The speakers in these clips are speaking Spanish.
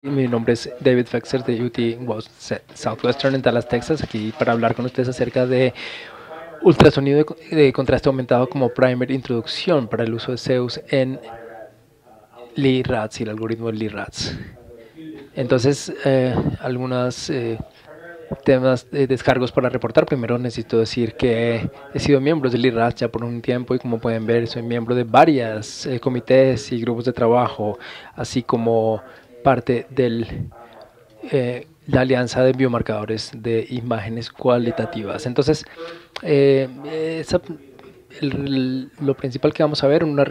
Mi nombre es David Fexer de UT Southwestern en Dallas, Texas, aquí para hablar con ustedes acerca de ultrasonido de contraste aumentado como primer introducción para el uso de Zeus en LIRADS y el algoritmo de LIRADS. Entonces, algunos temas de descargos para reportar. Primero necesito decir que he sido miembro del LIRADS ya por un tiempo y como pueden ver soy miembro de varios comités y grupos de trabajo, así como parte de la Alianza de Biomarcadores de Imágenes Cualitativas. Entonces, lo principal que vamos a ver, una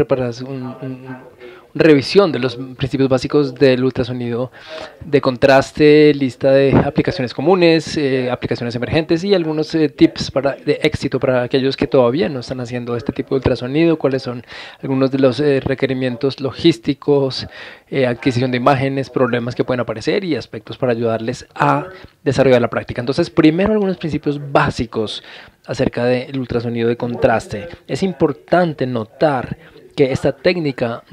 revisión de los principios básicos del ultrasonido de contraste, lista de aplicaciones comunes, aplicaciones emergentes y algunos tips de éxito para aquellos que todavía no están haciendo este tipo de ultrasonido, cuáles son algunos de los requerimientos logísticos, adquisición de imágenes, problemas que pueden aparecer y aspectos para ayudarles a desarrollar la práctica. Entonces, primero algunos principios básicos acerca del ultrasonido de contraste. Es importante notar que esta técnica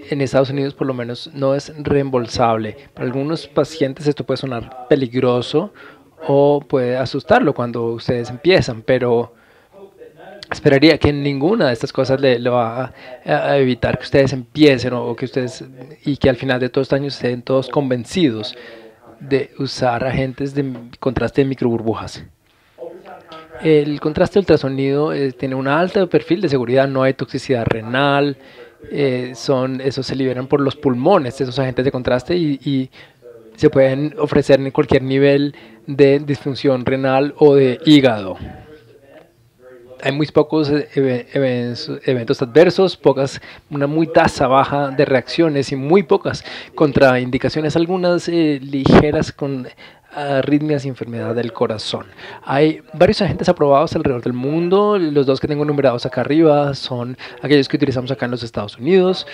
en Estados Unidos por lo menos no es reembolsable. Para algunos pacientes esto puede sonar peligroso o puede asustarlo cuando ustedes empiezan, pero esperaría que ninguna de estas cosas lo va a evitar que ustedes empiecen y que al final de todos estos años estén todos convencidos de usar agentes de contraste de microburbujas. El contraste ultrasonido tiene un alto perfil de seguridad, no hay toxicidad renal, esos se liberan por los pulmones, esos agentes de contraste, y se pueden ofrecer en cualquier nivel de disfunción renal o de hígado. Hay muy pocos eventos adversos, una muy tasa baja de reacciones y muy pocas contraindicaciones, algunas ligeras con arritmias y enfermedad del corazón. Hay varios agentes aprobados alrededor del mundo. Los dos que tengo numerados acá arriba son aquellos que utilizamos acá en los Estados Unidos.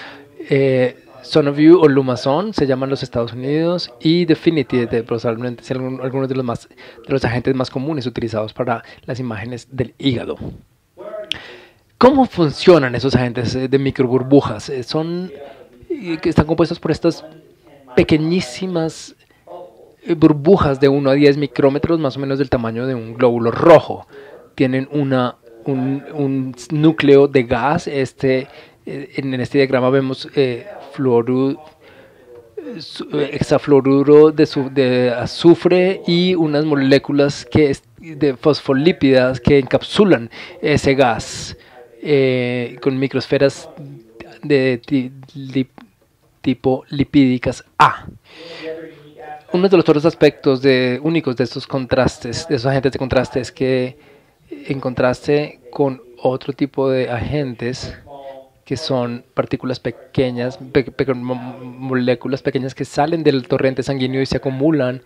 Sonoview o Lumazon se llaman los Estados Unidos, y Definity, probablemente sean algunos de los agentes más comunes utilizados para las imágenes del hígado. ¿Cómo funcionan esos agentes de microburbujas? Están compuestos por estas pequeñísimas burbujas de 1 a 10 micrómetros, más o menos del tamaño de un glóbulo rojo. Tienen un núcleo de gas. En este diagrama vemos hexafluoruro de azufre y unas moléculas de fosfolípidas que encapsulan ese gas con microesferas de tipo lipídicas A. Uno de los otros aspectos únicos de estos contrastes, de esos agentes de contraste, es que en contraste con otro tipo de agentes que son partículas pequeñas, moléculas pequeñas que salen del torrente sanguíneo y se acumulan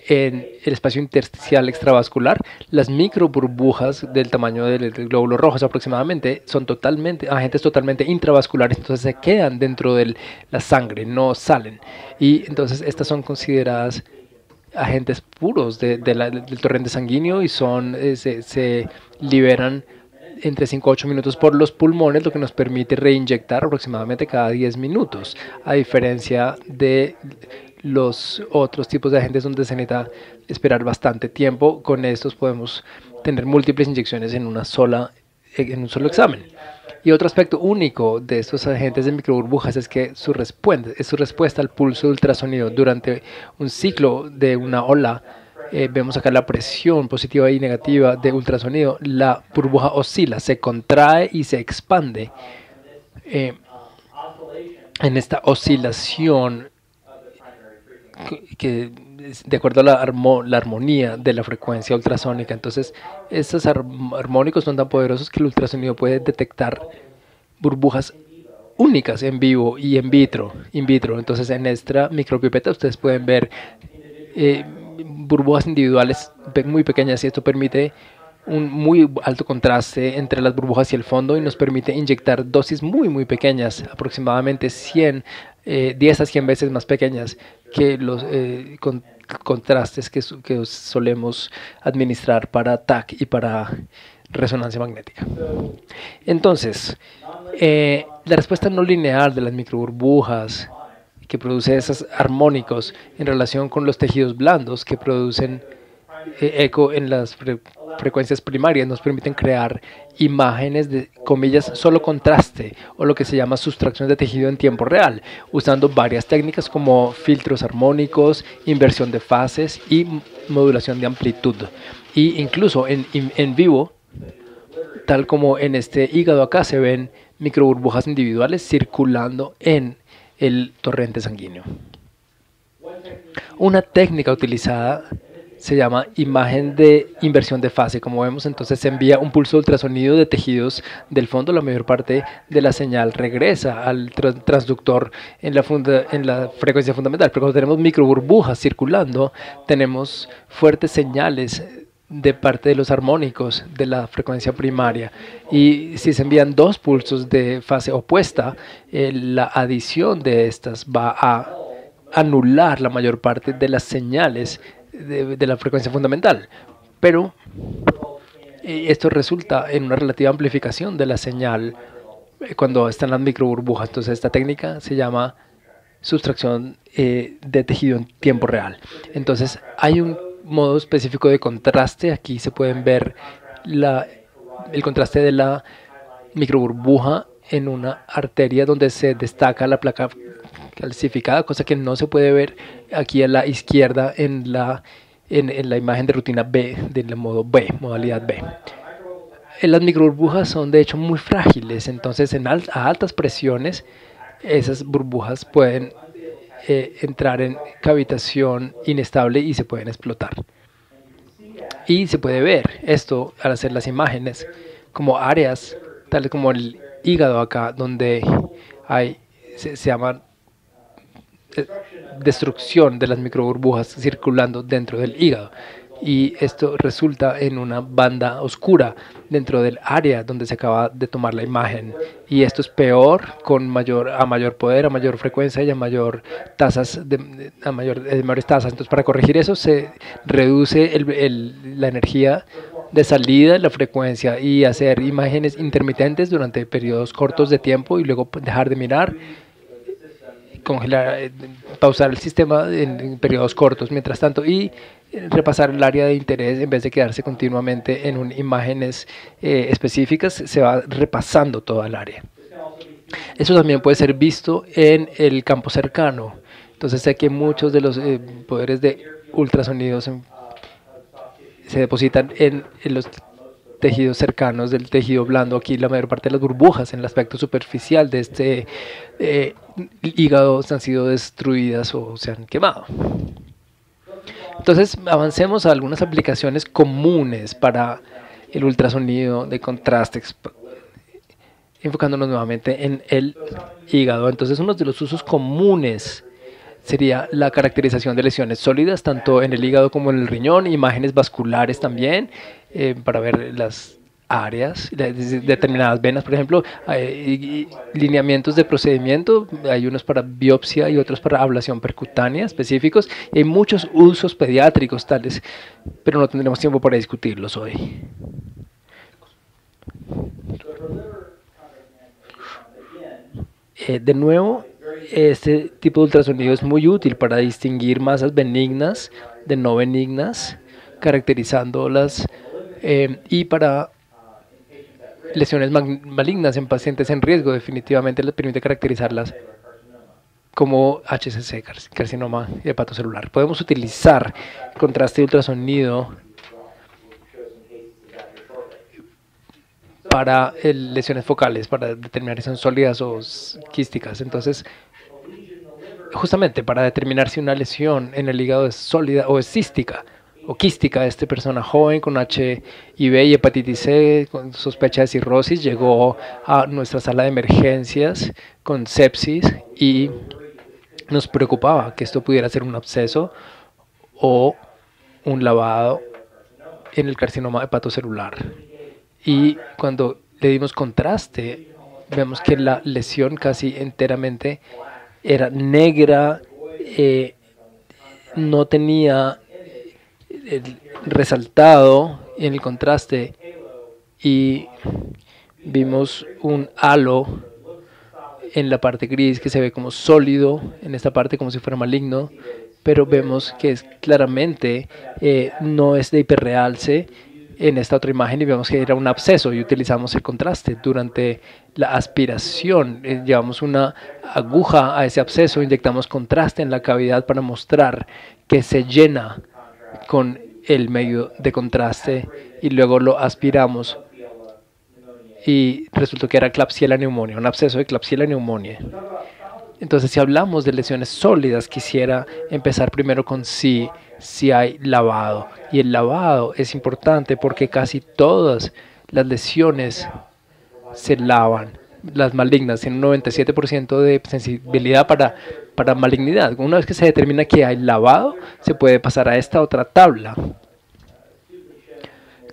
en el espacio intersticial extravascular, las microburbujas del tamaño del glóbulo rojo aproximadamente son agentes totalmente intravasculares, entonces se quedan dentro de la sangre, no salen. Y entonces estas son consideradas agentes puros del torrente sanguíneo y se liberan entre 5 a 8 minutos por los pulmones, lo que nos permite reinyectar aproximadamente cada 10 minutos, a diferencia de los otros tipos de agentes donde se necesita esperar bastante tiempo. Con estos podemos tener múltiples inyecciones en un solo examen. Y otro aspecto único de estos agentes de microburbujas es que su respuesta al pulso de ultrasonido durante un ciclo de una ola. Vemos acá la presión positiva y negativa de ultrasonido. La burbuja oscila, se contrae y se expande. En esta oscilación, que de acuerdo a la armonía de la frecuencia ultrasónica. Entonces, estos armónicos son tan poderosos que el ultrasonido puede detectar burbujas únicas en vivo y in vitro. Entonces, en esta micropipeta ustedes pueden ver burbujas individuales muy pequeñas, y esto permite un muy alto contraste entre las burbujas y el fondo y nos permite inyectar dosis muy pequeñas, aproximadamente 10 a 100 veces más pequeñas que los contrastes que solemos administrar para TAC y para resonancia magnética. Entonces, la respuesta no lineal de las microburbujas que produce esos armónicos en relación con los tejidos blandos que producen eco en las frecuencias primarias, nos permiten crear imágenes de, comillas, solo contraste, o lo que se llama sustracción de tejido en tiempo real, usando varias técnicas como filtros armónicos, inversión de fases y modulación de amplitud. Y incluso en vivo, tal como en este hígado acá, se ven microburbujas individuales circulando en el torrente sanguíneo. Una técnica utilizada se llama imagen de inversión de fase. Como vemos, entonces se envía un pulso de ultrasonido de tejidos del fondo. La mayor parte de la señal regresa al transductor en la frecuencia fundamental. Pero cuando tenemos microburbujas circulando, tenemos fuertes señales de parte de los armónicos de la frecuencia primaria, y si se envían dos pulsos de fase opuesta, la adición de estas va a anular la mayor parte de las señales de la frecuencia fundamental, pero esto resulta en una relativa amplificación de la señal cuando están las microburbujas. Entonces esta técnica se llama sustracción de tejido en tiempo real. Entonces hay un modo específico de contraste. Aquí se pueden ver el contraste de la microburbuja en una arteria donde se destaca la placa calcificada, cosa que no se puede ver aquí a la izquierda en la imagen de rutina B, del modo B, modalidad B. Las microburbujas son de hecho muy frágiles, entonces a altas presiones esas burbujas pueden entrar en cavitación inestable y se pueden explotar. Y se puede ver esto al hacer las imágenes como áreas, tales como el hígado acá, donde se llaman destrucción de las microburbujas circulando dentro del hígado, y esto resulta en una banda oscura dentro del área donde se acaba de tomar la imagen, y esto es peor a mayor poder, a mayor frecuencia y a mayor tasas mayores tasas. Entonces, para corregir eso se reduce la energía de salida, la frecuencia, y hacer imágenes intermitentes durante periodos cortos de tiempo y luego dejar de mirar, congelar, pausar el sistema en periodos cortos mientras tanto, y repasar el área de interés en vez de quedarse continuamente en imágenes específicas. Se va repasando toda el área. Eso también puede ser visto en el campo cercano. Entonces sé que muchos de los poderes de ultrasonidos se depositan en los tejidos cercanos del tejido blando. Aquí la mayor parte de las burbujas en el aspecto superficial de este hígado han sido destruidas o se han quemado. Entonces avancemos a algunas aplicaciones comunes para el ultrasonido de contraste, enfocándonos nuevamente en el hígado. Entonces uno de los usos comunes sería la caracterización de lesiones sólidas, tanto en el hígado como en el riñón, imágenes vasculares también, para ver las áreas, determinadas venas, por ejemplo, lineamientos de procedimiento. Hay unos para biopsia y otros para ablación percutánea específicos, y hay muchos usos pediátricos tales, pero no tendremos tiempo para discutirlos hoy. De nuevo, este tipo de ultrasonido es muy útil para distinguir masas benignas de no benignas, caracterizándolas, y para lesiones malignas en pacientes en riesgo. Definitivamente les permite caracterizarlas como HCC, carcinoma hepatocelular. Podemos utilizar contraste de ultrasonido para lesiones focales, para determinar si son sólidas o quísticas. Entonces, justamente para determinar si una lesión en el hígado es sólida o es cística o quística. Esta persona joven con HIV y hepatitis C, con sospecha de cirrosis, llegó a nuestra sala de emergencias con sepsis, y nos preocupaba que esto pudiera ser un absceso o un lavado en el carcinoma hepatocelular. Y cuando le dimos contraste, vemos que la lesión casi enteramente era negra, no tenía resaltado en el contraste, y vimos un halo en la parte gris que se ve como sólido, en esta parte como si fuera maligno, pero vemos que es claramente no es de hiperrealce en esta otra imagen y vemos que era un absceso y utilizamos el contraste. Durante la aspiración llevamos una aguja a ese absceso, inyectamos contraste en la cavidad para mostrar que se llena con el medio de contraste y luego lo aspiramos y resultó que era Klebsiella pneumoniae, un absceso de Klebsiella pneumoniae. Entonces, si hablamos de lesiones sólidas, quisiera empezar primero con si hay lavado. Y el lavado es importante porque casi todas las lesiones se lavan. Las malignas tienen un 97% de sensibilidad para malignidad. Una vez que se determina que hay lavado, se puede pasar a esta otra tabla,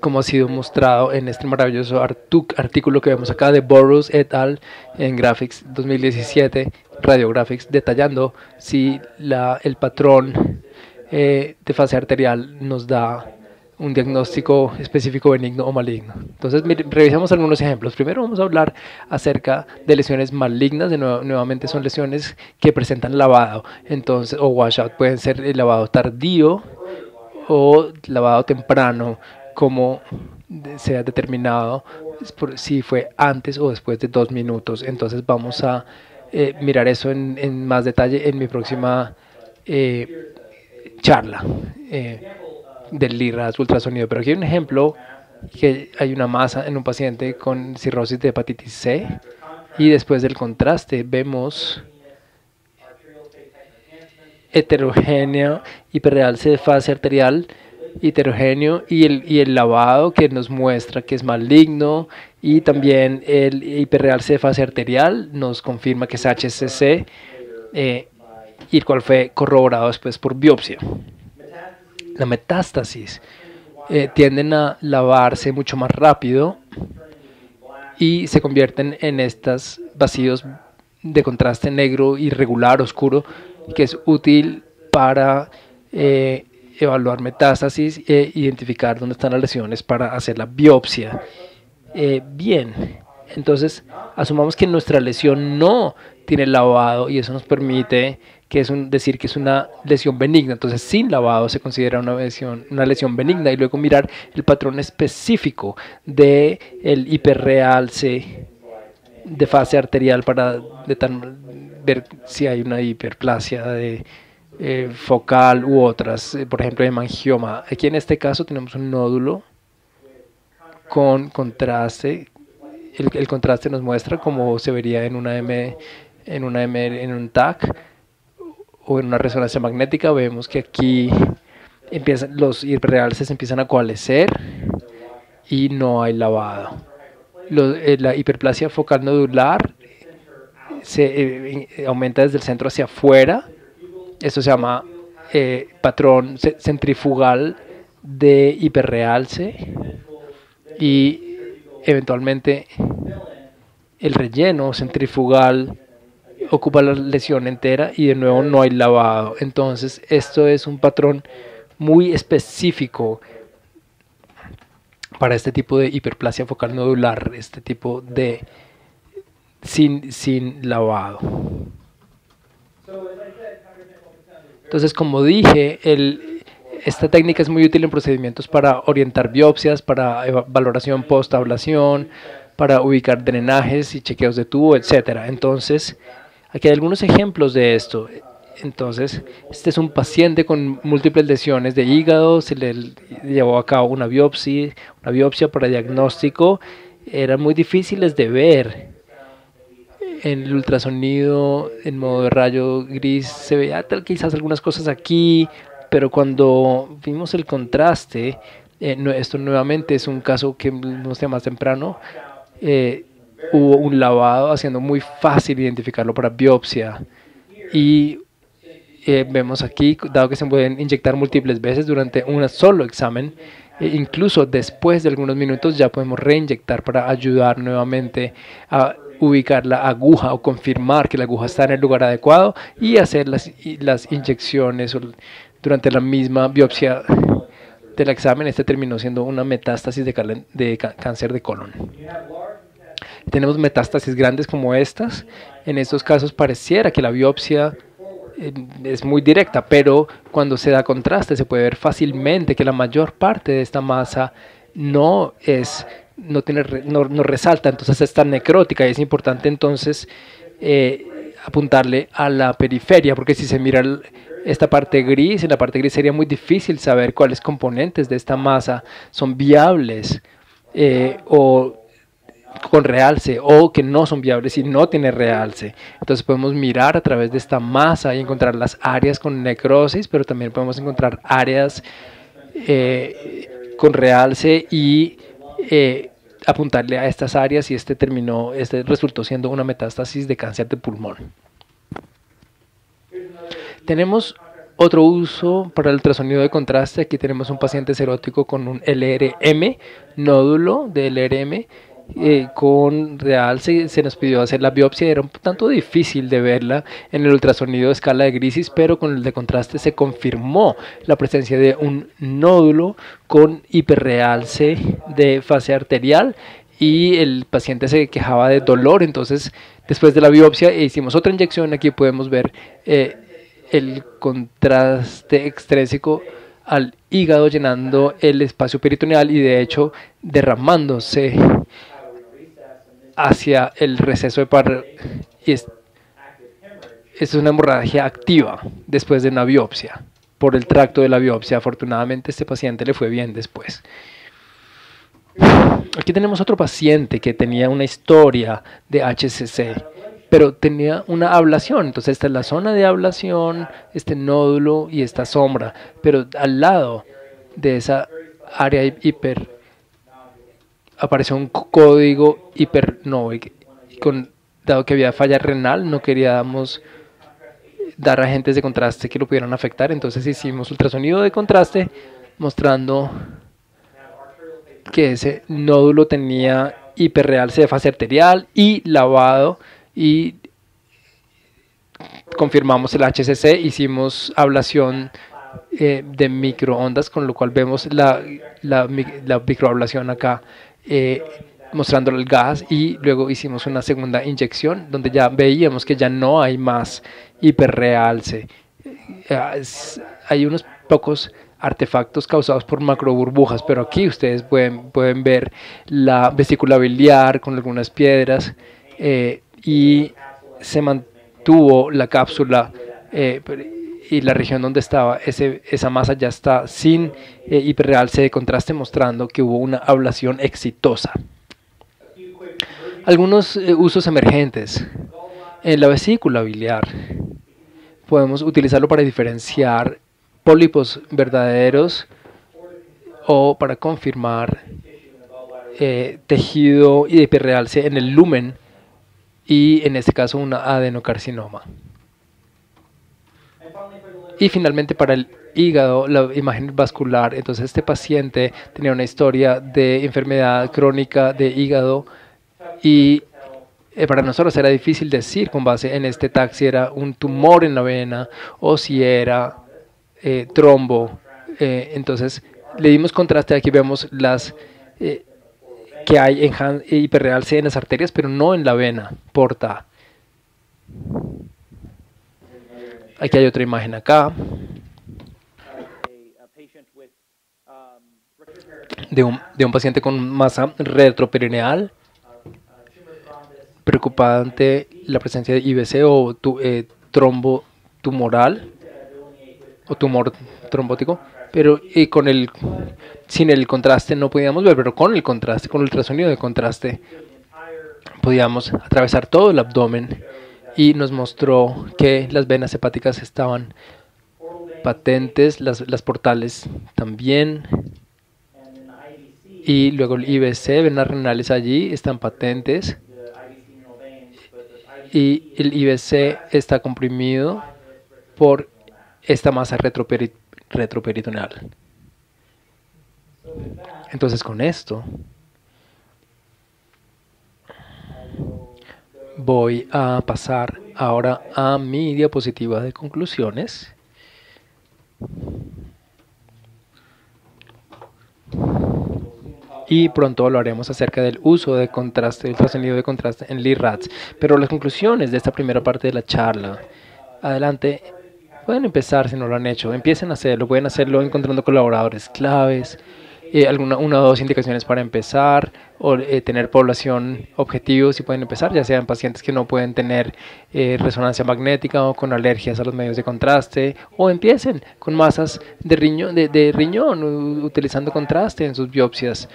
como ha sido mostrado en este maravilloso artículo que vemos acá de Burrows et al. En Graphics 2017, Radiographics, detallando si el patrón de fase arterial nos da un diagnóstico específico benigno o maligno. Entonces, revisamos algunos ejemplos. Primero vamos a hablar acerca de lesiones malignas. Nuevamente son lesiones que presentan lavado, entonces, o washout. Pueden ser el lavado tardío o lavado temprano, como sea determinado si fue antes o después de 2 minutos. Entonces vamos a mirar eso en más detalle en mi próxima charla del LIRAS ultrasonido. Pero aquí hay un ejemplo que hay una masa en un paciente con cirrosis de hepatitis C y después del contraste vemos heterogéneo hiperrealce de fase arterial heterogéneo y el lavado que nos muestra que es maligno, y también el hiperrealce de fase arterial nos confirma que es HCC, y el cual fue corroborado después por biopsia. La metástasis tienden a lavarse mucho más rápido y se convierten en estos vacíos de contraste negro irregular, oscuro, que es útil para evaluar metástasis e identificar dónde están las lesiones para hacer la biopsia. Bien, entonces asumamos que nuestra lesión no tiene lavado y eso nos permite decir que es una lesión benigna. Entonces, sin lavado se considera una lesión benigna, y luego mirar el patrón específico del hiperrealce de fase arterial para ver si hay una hiperplasia focal u otras, por ejemplo, hemangioma. Aquí en este caso tenemos un nódulo con contraste. El contraste nos muestra como se vería en en un TAC o en una resonancia magnética. Vemos que aquí los hiperrealces empiezan a coalescer y no hay lavado. La hiperplasia focal nodular se aumenta desde el centro hacia afuera. Esto se llama patrón centrifugal de hiperrealce, y eventualmente el relleno centrifugal ocupa la lesión entera y de nuevo no hay lavado. Entonces esto es un patrón muy específico para este tipo de hiperplasia focal nodular, este tipo de sin lavado. Entonces, como dije, esta técnica es muy útil en procedimientos para orientar biopsias, para valoración post-ablación, para ubicar drenajes y chequeos de tubo, etc. Entonces, aquí hay algunos ejemplos de esto. Entonces, este es un paciente con múltiples lesiones de hígado. Se le llevó a cabo una biopsia para diagnóstico. Eran muy difíciles de ver. En el ultrasonido en modo de rayo gris se veía quizás algunas cosas aquí, pero cuando vimos el contraste, esto nuevamente es un caso que mostré más temprano, hubo un lavado haciendo muy fácil identificarlo para biopsia. Y vemos aquí, dado que se pueden inyectar múltiples veces durante un solo examen, incluso después de algunos minutos ya podemos reinyectar para ayudar nuevamente a ubicar la aguja o confirmar que la aguja está en el lugar adecuado y hacer las inyecciones durante la misma biopsia del examen. Este terminó siendo una metástasis de cáncer de colon. tenemos metástasis grandes como estas, en estos casos pareciera que la biopsia es muy directa, pero cuando se da contraste se puede ver fácilmente que la mayor parte de esta masa no es, no resalta, entonces está necrótica y es importante entonces apuntarle a la periferia, porque si se mira esta parte gris, en la parte gris sería muy difícil saber cuáles componentes de esta masa son viables o con realce o que no son viables y no tiene realce. Entonces podemos mirar a través de esta masa y encontrar las áreas con necrosis, pero también podemos encontrar áreas con realce y apuntarle a estas áreas y este resultó siendo una metástasis de cáncer de pulmón. Tenemos otro uso para el ultrasonido de contraste. Aquí tenemos un paciente serótico con un LRM, nódulo de LRM, con realce. Se nos pidió hacer la biopsia, era un tanto difícil de verla en el ultrasonido de escala de Grisis, pero con el de contraste se confirmó la presencia de un nódulo con hiperrealce de fase arterial y el paciente se quejaba de dolor. Entonces después de la biopsia hicimos otra inyección. Aquí podemos ver el contraste extrínseco al hígado llenando el espacio peritoneal y de hecho derramándose hacia el receso de par y es una hemorragia activa después de una biopsia por el tracto de la biopsia. Afortunadamente este paciente le fue bien después. Aquí tenemos otro paciente que tenía una historia de HCC, pero tenía una ablación. Entonces esta es la zona de ablación, este nódulo y esta sombra, pero al lado de esa área hiper apareció un código hipernoic. Dado que había falla renal, no queríamos dar agentes de contraste que lo pudieran afectar, entonces hicimos ultrasonido de contraste mostrando que ese nódulo tenía hiperrealce de fase arterial y lavado, y confirmamos el HCC, hicimos ablación de microondas, con lo cual vemos la microablación acá mostrando el gas, y luego hicimos una segunda inyección donde ya veíamos que ya no hay más hiperrealce. Hay unos pocos artefactos causados por macroburbujas, pero aquí ustedes pueden ver la vesícula biliar con algunas piedras y se mantuvo la cápsula y la región donde estaba esa masa ya está sin hiperrealce de contraste, mostrando que hubo una ablación exitosa. Algunos usos emergentes. En la vesícula biliar podemos utilizarlo para diferenciar pólipos verdaderos o para confirmar tejido y hiperrealce en el lumen y en este caso una adenocarcinoma. Y finalmente para el hígado, la imagen vascular. Entonces este paciente tenía una historia de enfermedad crónica de hígado y para nosotros era difícil decir con base en este TAC si era un tumor en la vena o si era trombo. Entonces le dimos contraste. Aquí vemos las que hay en hiperrealce en las arterias, pero no en la vena porta. Aquí hay otra imagen acá de un paciente con masa retroperineal, preocupante la presencia de IBC o trombo tumoral o tumor trombótico, pero sin el contraste no podíamos ver, pero con el contraste, con el ultrasonido de contraste, podíamos atravesar todo el abdomen y nos mostró que las venas hepáticas estaban patentes, las portales también, y luego el IBC, venas renales allí están patentes, y el IBC está comprimido por esta masa retroperitoneal. Entonces con esto voy a pasar ahora a mi diapositiva de conclusiones. y pronto hablaremos acerca del uso de contraste, ultrasonido de contraste en LIRADS. Pero las conclusiones de esta primera parte de la charla, adelante, pueden empezar si no lo han hecho, empiecen a hacerlo, pueden hacerlo encontrando colaboradores claves, una o dos indicaciones para empezar, o tener población objetivo si pueden empezar, ya sean pacientes que no pueden tener resonancia magnética o con alergias a los medios de contraste, o empiecen con masas de riñón utilizando contraste en sus biopsias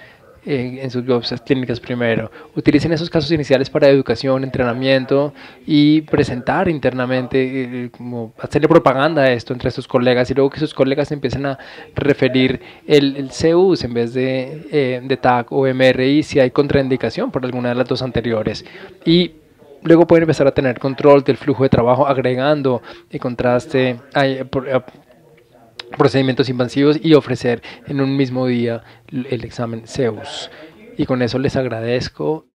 clínicas primero. Utilicen esos casos iniciales para educación, entrenamiento y presentar internamente, como hacerle propaganda a esto entre sus colegas y luego que sus colegas empiecen a referir el CEUS en vez de TAC o MRI si hay contraindicación por alguna de las dos anteriores. Y luego pueden empezar a tener control del flujo de trabajo agregando el contraste, procedimientos invasivos y ofrecer en un mismo día el examen CEUS. Y con eso les agradezco.